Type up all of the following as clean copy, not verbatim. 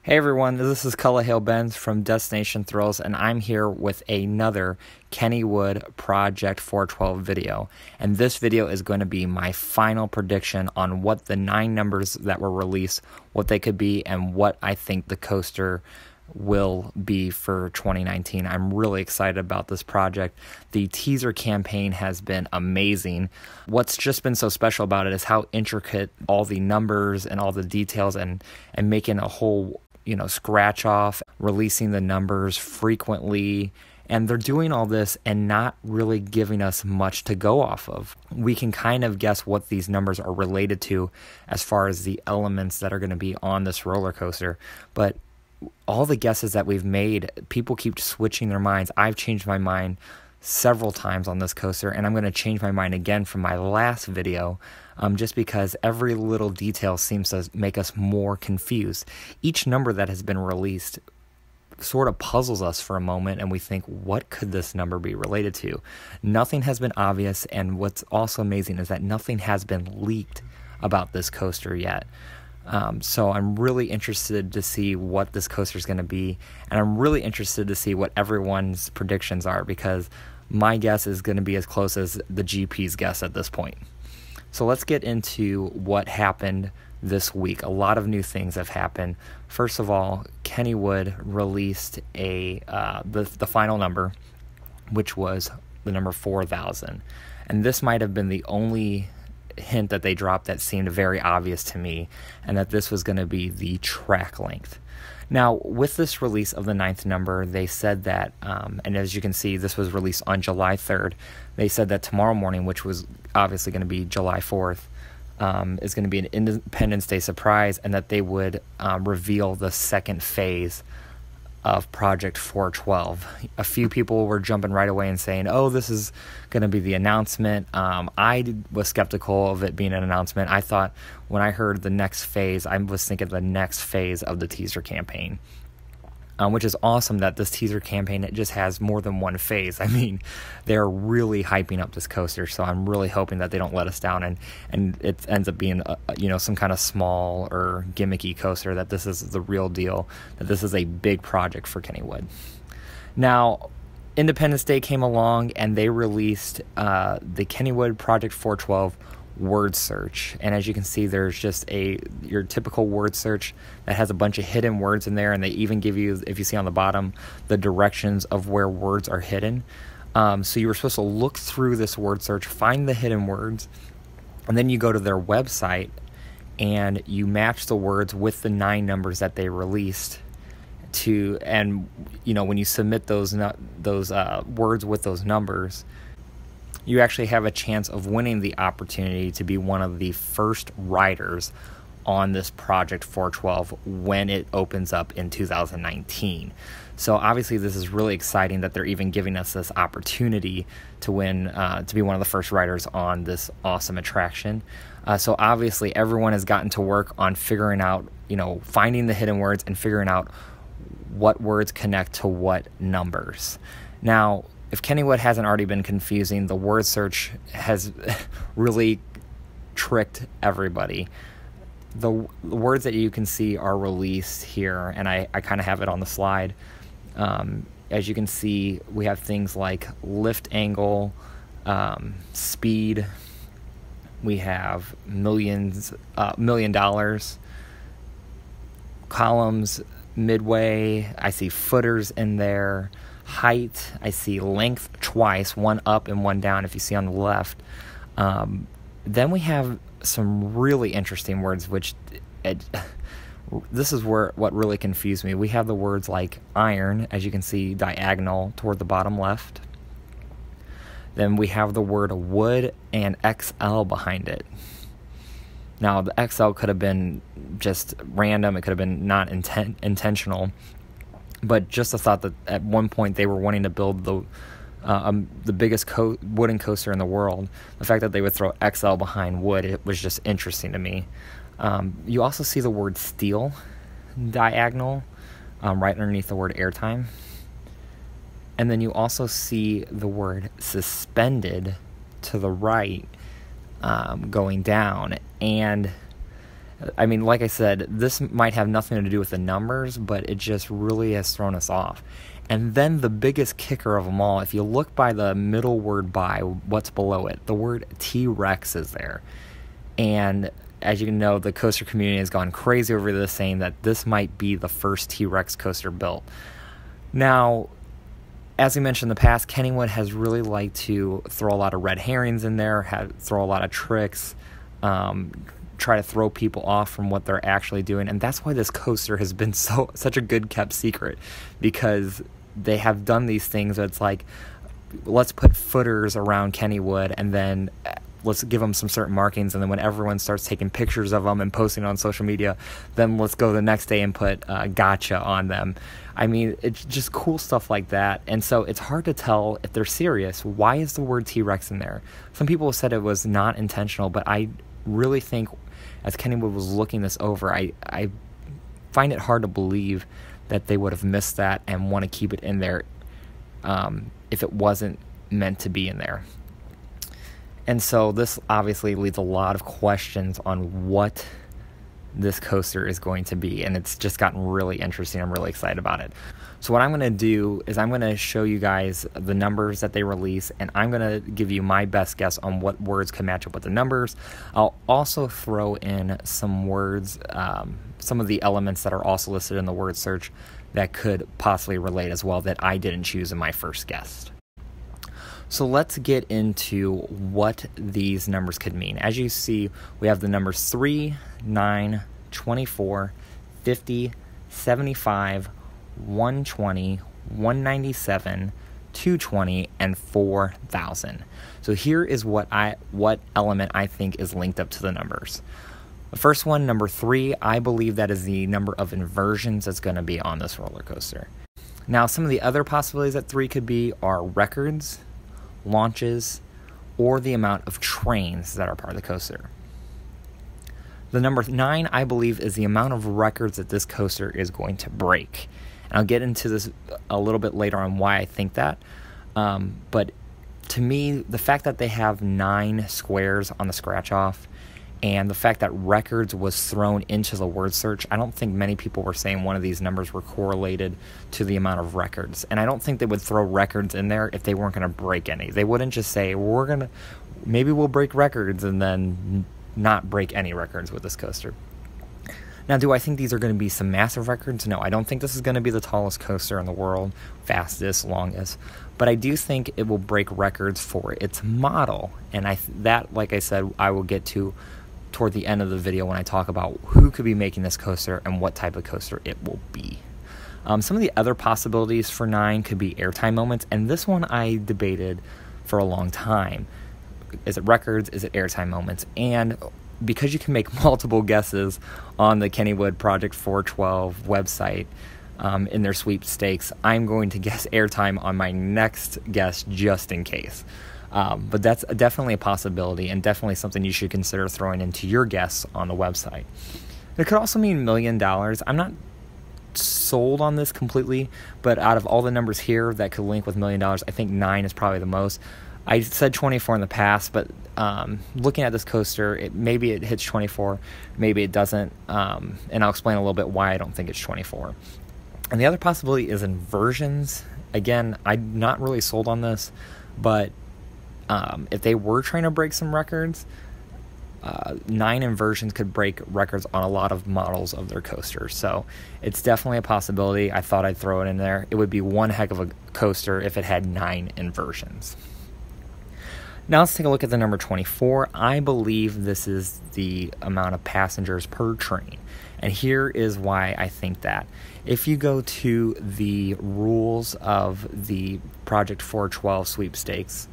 Hey everyone, this is Cullah Benz from Destination Thrills, and I'm here with another Kennywood Project 412 video. And this video is going to be my final prediction on what the 9 numbers that were released, what they could be, and what I think the coaster will be for 2019. I'm really excited about this project. The teaser campaign has been amazing. What's just been so special about it is how intricate all the numbers and all the details and making a whole scratch off, releasing the numbers frequently, and they're doing all this and not really giving us much to go off of. We can kind of guess what these numbers are related to as far as the elements that are going to be on this roller coaster, but all the guesses that we've made, people keep switching their minds. I've changed my mind several times on this coaster, and I'm going to change my mind again from my last video, just because every little detail seems to make us more confused. Each number that has been released sort of puzzles us for a moment, and we think, what could this number be related to? Nothing has been obvious, and what's also amazing is that nothing has been leaked about this coaster yet. So I'm really interested to see what this coaster is going to be, and I'm really interested to see what everyone's predictions are, because my guess is going to be as close as the GP's guess at this point. So let's get into what happened this week. A lot of new things have happened. First of all, Kennywood released the final number, which was the number 4,000, and this might have been the only hint that they dropped that seemed very obvious to me, and that this was going to be the track length. Now, with this release of the 9th number, they said that, and as you can see, this was released on July 3rd, they said that tomorrow morning, which was obviously going to be July 4th, is going to be an Independence Day surprise, and that they would reveal the second phase of Project 412. A few people were jumping right away and saying, oh, this is going to be the announcement. I was skeptical of it being an announcement. I thought when I heard the next phase, I was thinking the next phase of the teaser campaign, which is awesome that this teaser campaign, it just has more than one phase. I mean, they're really hyping up this coaster, so I'm really hoping that they don't let us down and it ends up being some kind of small or gimmicky coaster, that this is the real deal, that this is a big project for Kennywood. Now, Independence Day came along and they released the Kennywood Project 412 word search, and as you can see, there's just your typical word search that has a bunch of hidden words in there, and they even give you, if you see on the bottom, the directions of where words are hidden. So you were supposed to look through this word search, find the hidden words, and then you go to their website and you match the words with the 9 numbers that they released and when you submit those words with those numbers, you actually have a chance of winning the opportunity to be one of the first riders on this Project 412 when it opens up in 2019. So obviously this is really exciting that they're even giving us this opportunity to win, to be one of the first riders on this awesome attraction. So obviously everyone has gotten to work on figuring out, finding the hidden words and figuring out what words connect to what numbers. Now, if Kennywood hasn't already been confusing, the word search has really tricked everybody. The words that you can see are released here, and I kind of have it on the slide. As you can see, we have things like lift angle, speed, we have $1 million, columns, midway, I see footers in there, height, I see length twice, one up and one down if you see on the left. Then we have some really interesting words, which this is what really confused me. We have the words like iron, as you can see, diagonal toward the bottom left. Then we have the word wood and XL behind it. Now, the XL could have been just random, it could have been not intentional, but just the thought that at one point they were wanting to build the biggest wooden coaster in the world, the fact that they would throw XL behind wood, it was just interesting to me. You also see the word steel diagonal right underneath the word airtime. And then you also see the word suspended to the right going down. And I mean, like I said, this might have nothing to do with the numbers, but it just really has thrown us off. And then the biggest kicker of them all, if you look by the middle word by, what's below it, the word T-Rex is there. And as you can know, the coaster community has gone crazy over this, saying that this might be the first T-Rex coaster built. Now, as we mentioned in the past, Kennywood has really liked to throw a lot of red herrings in there, throw a lot of tricks, try to throw people off from what they're actually doing. And that's why this coaster has been such a good kept secret, because they have done these things that it's like, let's put footers around Kennywood and then let's give them some certain markings, and then when everyone starts taking pictures of them and posting on social media, then let's go the next day and put gotcha on them. I mean, it's just cool stuff like that. And so it's hard to tell if they're serious. Why is the word T-Rex in there? Some people said it was not intentional, but I really think, as Kennywood was looking this over, I find it hard to believe that they would have missed that and want to keep it in there if it wasn't meant to be in there. And so this obviously leads a lot of questions on what this coaster is going to be, and it's just gotten really interesting. I'm really excited about it. So what I'm going to do is I'm going to show you guys the numbers that they release, and I'm going to give you my best guess on what words could match up with the numbers. I'll also throw in some words, some of the elements that are also listed in the word search that could possibly relate as well, that I didn't choose in my first guess. So let's get into what these numbers could mean. As you see, we have the numbers 3, 9, 24, 50, 75, 120, 197, 220, and 4,000. So here is what element I think is linked up to the numbers. The first one, number 3, I believe that is the number of inversions that's going to be on this roller coaster. Now, some of the other possibilities that 3 could be are records, launches, or the amount of trains that are part of the coaster. The number 9, I believe, is the amount of records that this coaster is going to break. And I'll get into this a little bit later on why I think that. But to me, the fact that they have 9 squares on the scratch off, and the fact that records was thrown into the word search, I don't think many people were saying one of these numbers were correlated to the amount of records. And I don't think they would throw records in there if they weren't going to break any. They wouldn't just say, maybe we'll break records and then not break any records with this coaster. Now, do I think these are going to be some massive records? No, I don't think this is going to be the tallest coaster in the world, fastest, longest. But I do think it will break records for its model. And that, like I said, I will get to toward the end of the video when I talk about who could be making this coaster and what type of coaster it will be. Some of the other possibilities for 9 could be airtime moments, and this one I debated for a long time. Is it records? Is it airtime moments? And because you can make multiple guesses on the Kennywood Project 412 website in their sweepstakes, I'm going to guess airtime on my next guess just in case. But that's definitely a possibility, and definitely something you should consider throwing into your guess on the website. It could also mean $1 million. I'm not sold on this completely, but out of all the numbers here that could link with $1 million, I think 9 is probably the most. I said 24 in the past, but looking at this coaster, maybe it hits 24, maybe it doesn't, and I'll explain a little bit why I don't think it's 24. And the other possibility is inversions. Again, I'm not really sold on this, but if they were trying to break some records, 9 inversions could break records on a lot of models of their coasters. So it's definitely a possibility. I thought I'd throw it in there. It would be one heck of a coaster if it had 9 inversions. Now let's take a look at the number 24. I believe this is the amount of passengers per train. And here is why I think that. If you go to the rules of the Project 412 sweepstakes,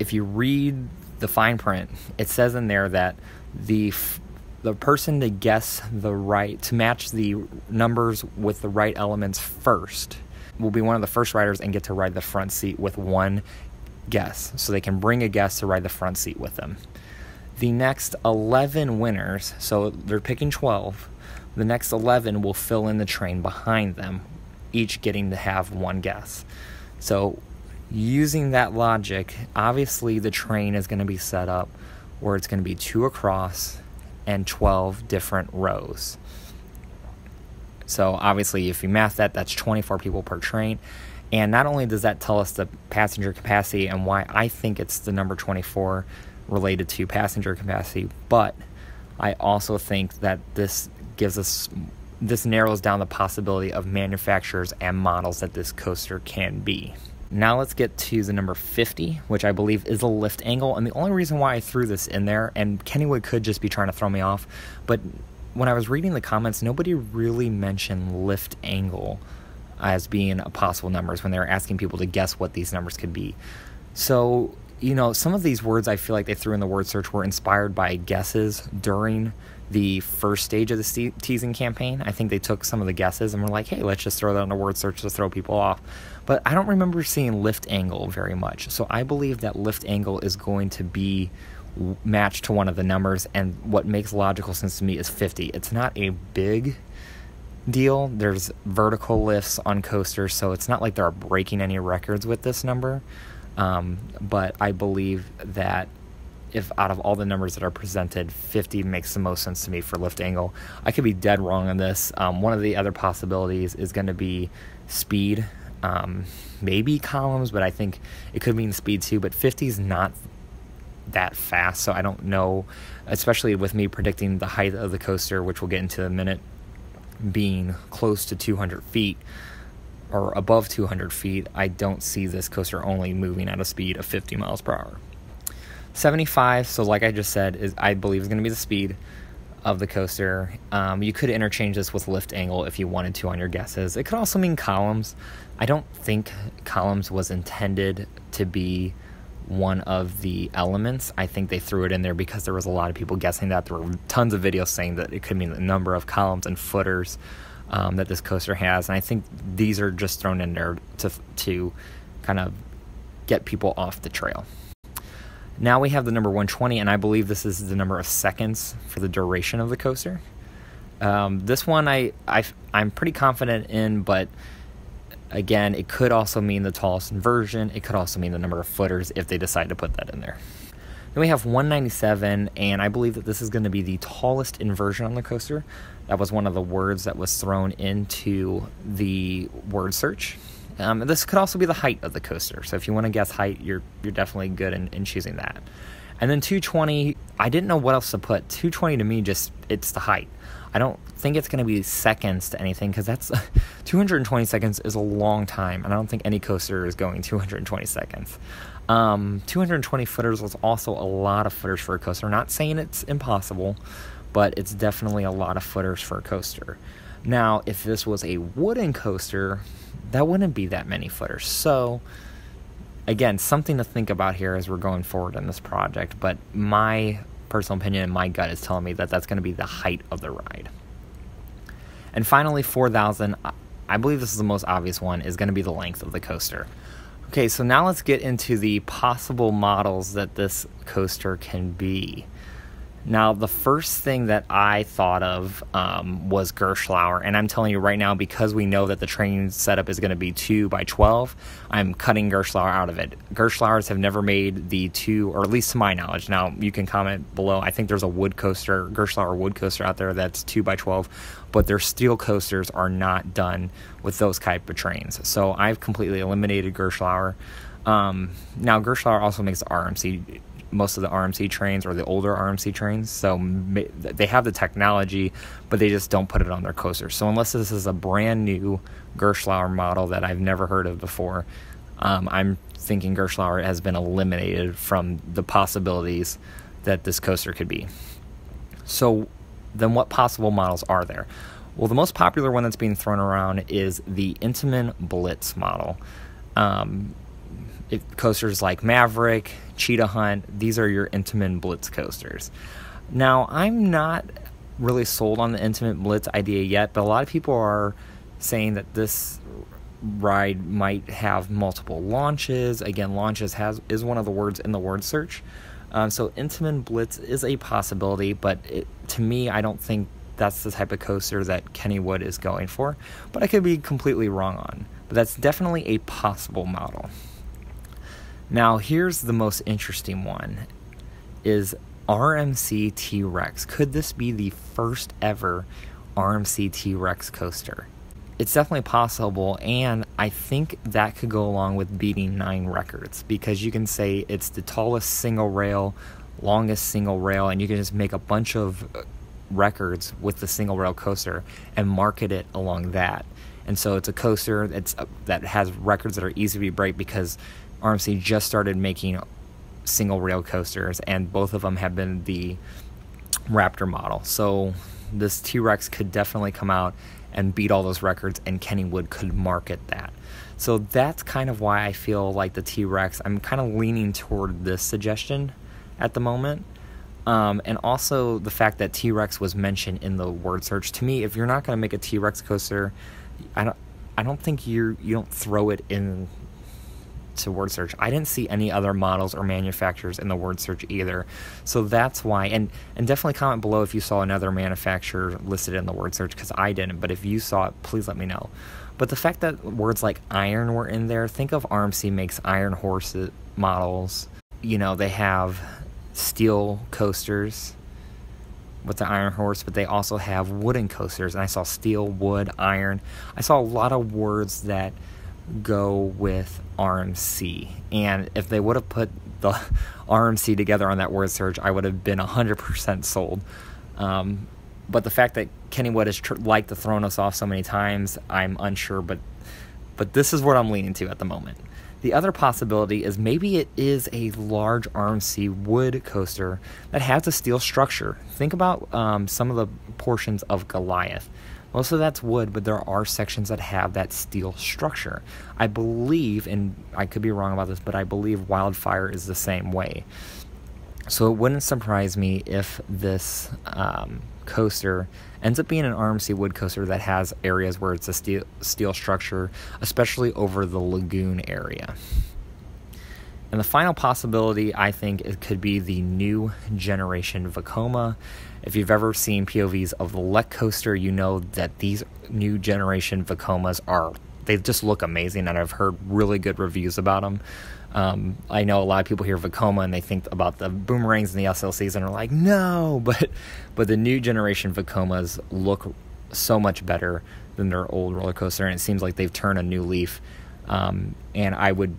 if you read the fine print, it says in there that the person to match the numbers with the right elements first will be one of the first riders and get to ride the front seat with one guess. So they can bring a guest to ride the front seat with them. The next 11 winners, so they're picking 12, the next 11 will fill in the train behind them, each getting to have one guess. So using that logic, obviously the train is going to be set up where it's going to be 2 across 212 different rows. So obviously, if you math that, that's 24 people per train. And not only does that tell us the passenger capacity and why I think it's the number 24 related to passenger capacity, but I also think that this narrows down the possibility of manufacturers and models that this coaster can be. Now let's get to the number 50, which I believe is a lift angle. And the only reason why I threw this in there, and Kennywood could just be trying to throw me off, but when I was reading the comments, nobody really mentioned lift angle as being a possible numbers when they were asking people to guess what these numbers could be. So, some of these words I feel like they threw in the word search were inspired by guesses during the first stage of the teasing campaign. I think they took some of the guesses and were like, hey, let's just throw that in the word search to throw people off. But I don't remember seeing lift angle very much. So I believe that lift angle is going to be matched to one of the numbers, and what makes logical sense to me is 50. It's not a big deal. There's vertical lifts on coasters, so it's not like they're breaking any records with this number. But I believe that if out of all the numbers that are presented, 50 makes the most sense to me for lift angle. I could be dead wrong on this. One of the other possibilities is going to be speed, maybe columns, but I think it could mean speed too. But 50 is not that fast, so I don't know, especially with me predicting the height of the coaster, which we'll get into in a minute, being close to 200 feet or above 200 feet, I don't see this coaster only moving at a speed of 50 miles per hour. 75, so like I just said, I believe is going to be the speed of the coaster. You could interchange this with lift angle if you wanted to on your guesses. It could also mean columns. I don't think columns was intended to be one of the elements. I think they threw it in there because there was a lot of people guessing that. There were tons of videos saying that it could mean the number of columns and footers that this coaster has, and I think these are just thrown in there to kind of get people off the trail. Now we have the number 120, and I believe this is the number of seconds for the duration of the coaster. This one I'm pretty confident in, but again, it could also mean the tallest inversion. It could also mean the number of footers if they decide to put that in there. Then we have 197, and I believe that this is going to be the tallest inversion on the coaster. That was one of the words that was thrown into the word search. This could also be the height of the coaster. So if you want to guess height, you're definitely good in choosing that. And then 220, I didn't know what else to put. 220 to me, it's the height. I don't think it's going to be seconds to anything, because that's 220 seconds is a long time, and I don't think any coaster is going 220 seconds. 220 footers was also a lot of footers for a coaster. I'm not saying it's impossible, but it's definitely a lot of footers for a coaster. Now, if this was a wooden coaster, that wouldn't be that many footers. So, again, something to think about here as we're going forward in this project, but my personal opinion and my gut is telling me that that's going to be the height of the ride. And finally, 4,000, I believe this is the most obvious one, is going to be the length of the coaster. Okay, so now let's get into the possible models that this coaster can be. Now, the first thing that I thought of was Gerstlauer, and I'm telling you right now, because we know that the train setup is going to be 2x12, I'm cutting Gerstlauer out of it. Gerstlauers have never made the 2, or at least to my knowledge. Now, you can comment below. I think there's a wood coaster, Gerstlauer wood coaster out there that's 2x12, but their steel coasters are not done with those type of trains. So I've completely eliminated Gerstlauer. Now, Gerstlauer also makes the RMC, most of the RMC trains, or the older RMC trains, so they have the technology, but they just don't put it on their coasters. So unless this is a brand new Gerstlauer model that I've never heard of before, I'm thinking Gerstlauer has been eliminated from the possibilities that this coaster could be. So then what possible models are there? Well, the most popular one that's being thrown around is the Intamin Blitz model. Coasters like Maverick, Cheetah Hunt, these are your Intamin Blitz coasters. Now, I'm not really sold on the Intamin Blitz idea yet, but a lot of people are saying that this ride might have multiple launches. Again, launches is one of the words in the word search. So Intamin Blitz is a possibility, but to me, I don't think that's the type of coaster that Kennywood is going for. But I could be completely wrong on. But that's definitely a possible model. Now, here's the most interesting one, is RMC T-Rex. Could this be the first ever RMC T-Rex coaster? It's definitely possible, and I think that could go along with beating 9 records, because you can say it's the tallest single rail, longest single rail, and you can just make a bunch of records with the single rail coaster and market it along that. And so it's a coaster that has records that are easy to break, because RMC just started making single rail coasters, and both of them have been the Raptor model. So this T-Rex could definitely come out and beat all those records, and Kennywood could market that. So that's kind of why I feel like the T-Rex, I'm kind of leaning toward this suggestion at the moment. And also the fact that T-Rex was mentioned in the word search. To me, if you're not going to make a T-Rex coaster, I don't think you don't throw it in to word search. I didn't see any other models or manufacturers in the word search either. So that's why, and definitely comment below if you saw another manufacturer listed in the word search, because I didn't. But if you saw it, please let me know. But the fact that words like iron were in there, think of RMC makes iron horse models. You know, they have steel coasters with the iron horse, but they also have wooden coasters. And I saw steel, wood, iron. I saw a lot of words that go with RMC, and if they would have put the RMC together on that word search, I would have been 100% sold. But the fact that Kennywood has liked to throw us off so many times, I'm unsure, but this is what I'm leaning to at the moment. The other possibility is maybe it is a large RMC wood coaster that has a steel structure. Think about some of the portions of Goliath. Most of that's wood, but there are sections that have that steel structure. I believe, and I could be wrong about this, but I believe Wildfire is the same way. So it wouldn't surprise me if this coaster ends up being an RMC wood coaster that has areas where it's a steel structure, especially over the lagoon area. And the final possibility, I think, it could be the new generation Vekoma. If you've ever seen POVs of the Lek coaster, you know that these new generation Vekomas they just look amazing, and I've heard really good reviews about them. I know a lot of people hear Vekoma and they think about the boomerangs and the SLCs and are like, no, but the new generation Vekomas look so much better than their old roller coaster, and it seems like they've turned a new leaf. And I would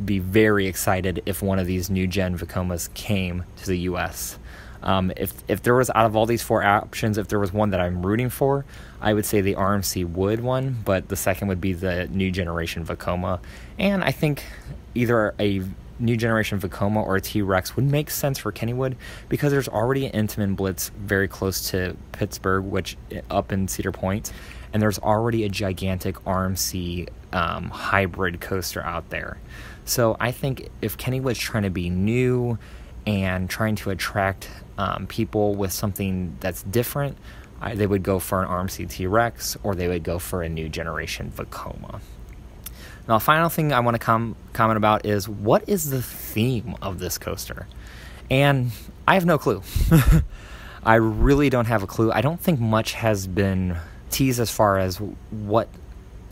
be very excited if one of these new gen Vekomas came to the US. If there was, out of all these 4 options, if there was one that I'm rooting for, I would say the RMC wood one, but the second would be the new generation Vekoma. And I think either a new generation Vekoma or a T-Rex would make sense for Kennywood, because there's already an Intamin Blitz very close to Pittsburgh, which up in Cedar Point, and there's already a gigantic RMC hybrid coaster out there. So I think if Kennywood's trying to be new and trying to attract people with something that's different, they would go for an RMC T-Rex, or they would go for a new generation Vekoma. Now, the final thing I want to comment about is, what is the theme of this coaster? And I have no clue. I really don't have a clue. I don't think much has been teased as far as what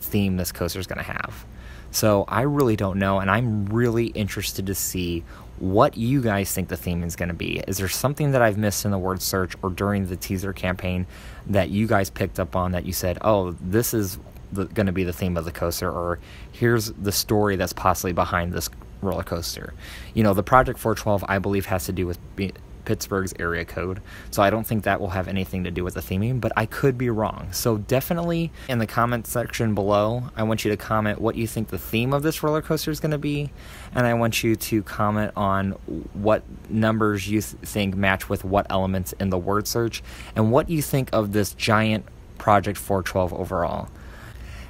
theme this coaster is going to have. So I really don't know, and I'm really interested to see what you guys think the theme is going to be. Is there something that I've missed in the word search or during the teaser campaign that you guys picked up on, that you said, oh, this is going to be the theme of the coaster, or here's the story that's possibly behind this roller coaster? You know, the Project 412, I believe, has to do with Pittsburgh's area code, so I don't think that will have anything to do with the theming, but I could be wrong. So definitely in the comment section below, I want you to comment what you think the theme of this roller coaster is going to be, and I want you to comment on what numbers you think match with what elements in the word search, and what you think of this giant Project 412 overall.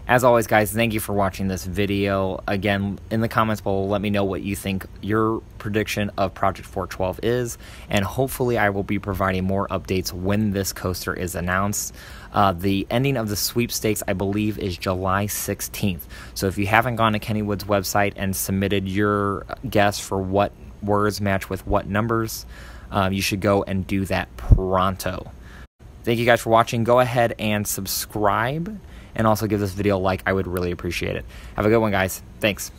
As always, guys, thank you for watching this video. Again, in the comments below, let me know what you think your prediction of Project 412 is, and hopefully I will be providing more updates when this coaster is announced. The ending of the sweepstakes, I believe, is July 16th. So if you haven't gone to Kennywood's website and submitted your guess for what words match with what numbers, you should go and do that pronto. Thank you guys for watching. Go ahead and subscribe, and also give this video a like. I would really appreciate it. Have a good one, guys. Thanks.